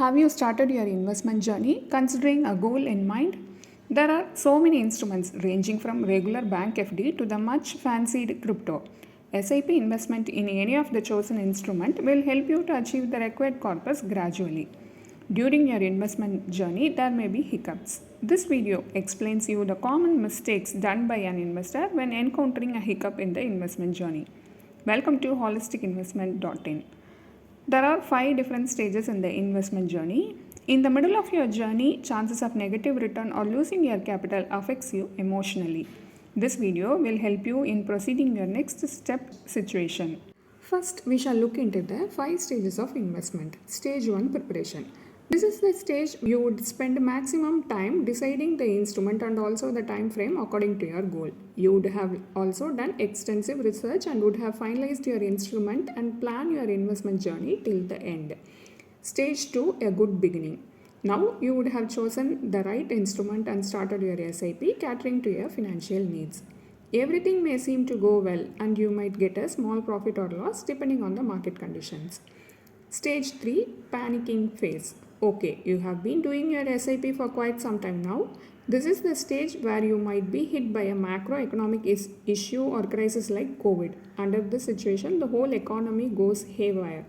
Have you started your investment journey considering a goal in mind? There are so many instruments ranging from regular bank FD to the much fancied crypto. SIP investment in any of the chosen instrument will help you to achieve the required corpus gradually. During your investment journey, there may be hiccups. This video explains you the common mistakes done by an investor when encountering a hiccup in the investment journey. Welcome to holisticinvestment.in. There are 5 different stages in the investment journey. In the middle of your journey, chances of negative return or losing your capital affects you emotionally. This video will help you in proceeding your next step situation. First, we shall look into the 5 stages of investment. Stage 1, preparation. This is the stage you would spend maximum time deciding the instrument and also the time frame according to your goal. You would have also done extensive research and would have finalized your instrument and plan your investment journey till the end. Stage 2, a good beginning. Now you would have chosen the right instrument and started your SIP catering to your financial needs. Everything may seem to go well and you might get a small profit or loss depending on the market conditions. Stage 3, panicking phase. Okay, you have been doing your SIP for quite some time now. This is the stage where you might be hit by a macroeconomic issue or crisis like COVID. Under this situation, the whole economy goes haywire.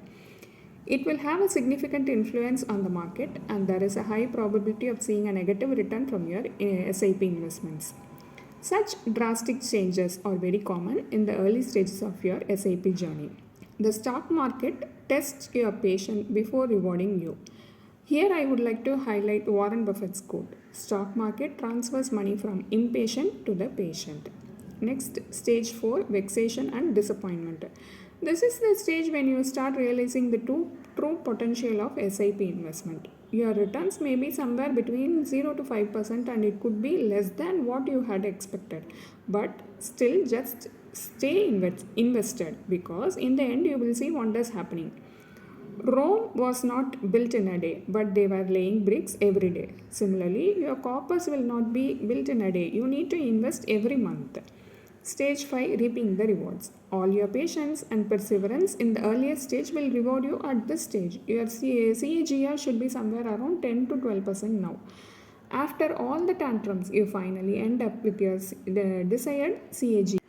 It will have a significant influence on the market and there is a high probability of seeing a negative return from your SIP investments. Such drastic changes are very common in the early stages of your SIP journey. The stock market tests your patience before rewarding you. Here I would like to highlight Warren Buffett's quote, "Stock market transfers money from impatient to the patient." Next, stage 4, vexation and disappointment. This is the stage when you start realizing the true potential of SIP investment. Your returns may be somewhere between 0 to 5% and it could be less than what you had expected. But still just stay invested because in the end you will see wonders happening. Rome was not built in a day, but they were laying bricks every day. Similarly, your corpus will not be built in a day. You need to invest every month. Stage 5, reaping the rewards. All your patience and perseverance in the earliest stage will reward you at this stage. Your CAGR should be somewhere around 10 to 12% now. After all the tantrums, you finally end up with your desired CAGR.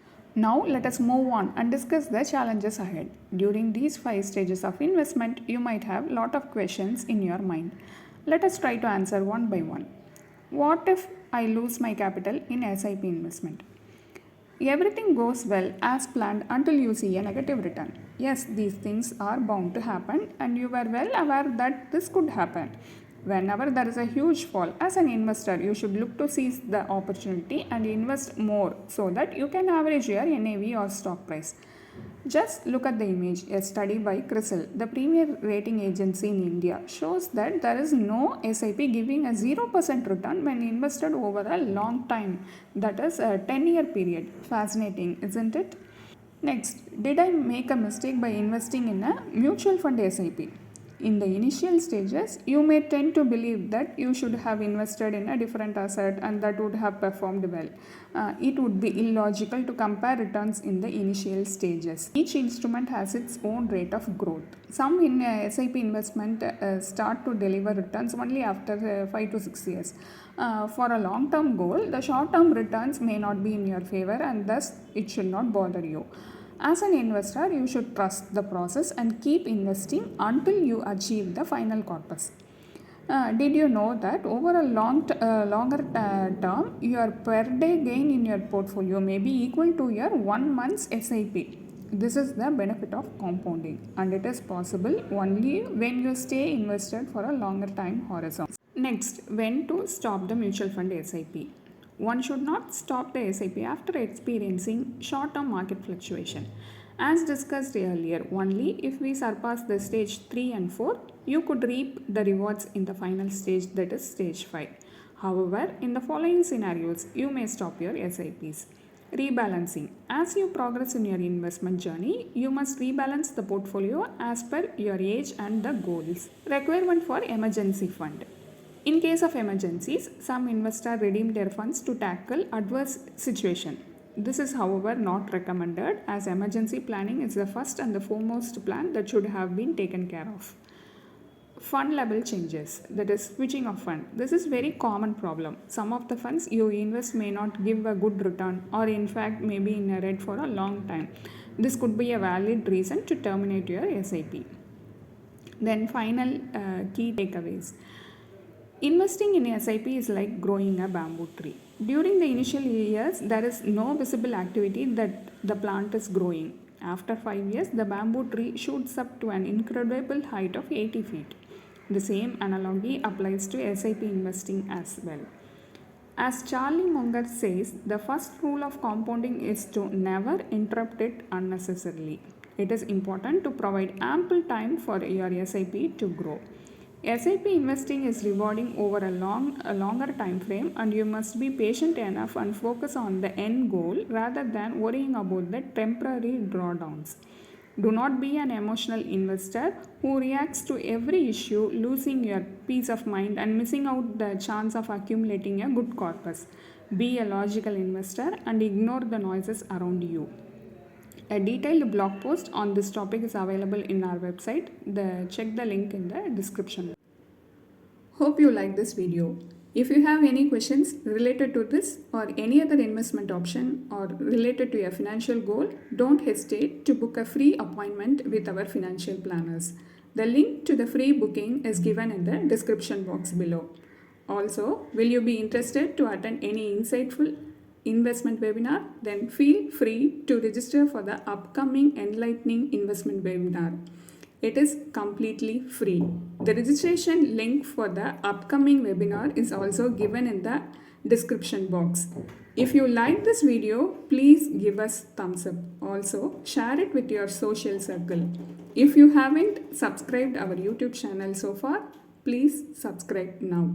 Now let us move on and discuss the challenges ahead. During these 5 stages of investment, you might have a lot of questions in your mind. Let us try to answer one by one. What if I lose my capital in SIP investment? Everything goes well as planned until you see a negative return. Yes, these things are bound to happen and you were well aware that this could happen. Whenever there is a huge fall, as an investor, you should look to seize the opportunity and invest more so that you can average your NAV or stock price. Just look at the image. A study by CRISIL, the premier rating agency in India, shows that there is no SIP giving a 0% return when invested over a long time, that is a 10-year period. Fascinating, isn't it? Next, did I make a mistake by investing in a mutual fund SIP? In the initial stages, you may tend to believe that you should have invested in a different asset and that would have performed well. It would be illogical to compare returns in the initial stages. Each instrument has its own rate of growth. Some in SIP investment start to deliver returns only after 5 to 6 years. For a long-term goal, the short-term returns may not be in your favor and thus it should not bother you. As an investor, you should trust the process and keep investing until you achieve the final corpus. Did you know that over a longer term, your per day gain in your portfolio may be equal to your 1 month's SIP? This is the benefit of compounding and it is possible only when you stay invested for a longer time horizon. Next, when to stop the mutual fund SIP? One should not stop the SIP after experiencing short-term market fluctuation. As discussed earlier, only if we surpass the stage 3 and 4, you could reap the rewards in the final stage, that is stage 5. However, in the following scenarios, you may stop your SIPs. Rebalancing. As you progress in your investment journey, you must rebalance the portfolio as per your age and the goals. Requirement for emergency fund. In case of emergencies, some investors redeem their funds to tackle adverse situation. This is, however, not recommended as emergency planning is the first and the foremost plan that should have been taken care of. fund level changes, that is switching of fund. This is very common problem. Some of the funds you invest may not give a good return, or in fact may be in a red for a long time. This could be a valid reason to terminate your SIP. Then final key takeaways. Investing in SIP is like growing a bamboo tree. During the initial years, there is no visible activity that the plant is growing. After 5 years, the bamboo tree shoots up to an incredible height of 80 feet. The same analogy applies to SIP investing as well. As Charlie Munger says, the first rule of compounding is to never interrupt it unnecessarily. It is important to provide ample time for your SIP to grow. SIP investing is rewarding over a longer time frame, and you must be patient enough and focus on the end goal rather than worrying about the temporary drawdowns. Do not be an emotional investor who reacts to every issue, losing your peace of mind and missing out the chance of accumulating a good corpus. Be a logical investor and ignore the noises around you. A detailed blog post on this topic is available in our website. Check the link in the description. Hope you like this video. If you have any questions related to this or any other investment option or related to your financial goal, don't hesitate to book a free appointment with our financial planners. The link to the free booking is given in the description box below. Also, will you be interested to attend any insightful investment webinar? Then feel free to register for the upcoming enlightening investment webinar. It is completely free. The registration link for the upcoming webinar is also given in the description box. If you like this video, please give us thumbs up. Also, share it with your social circle. If you haven't subscribed our YouTube channel so far, please subscribe now.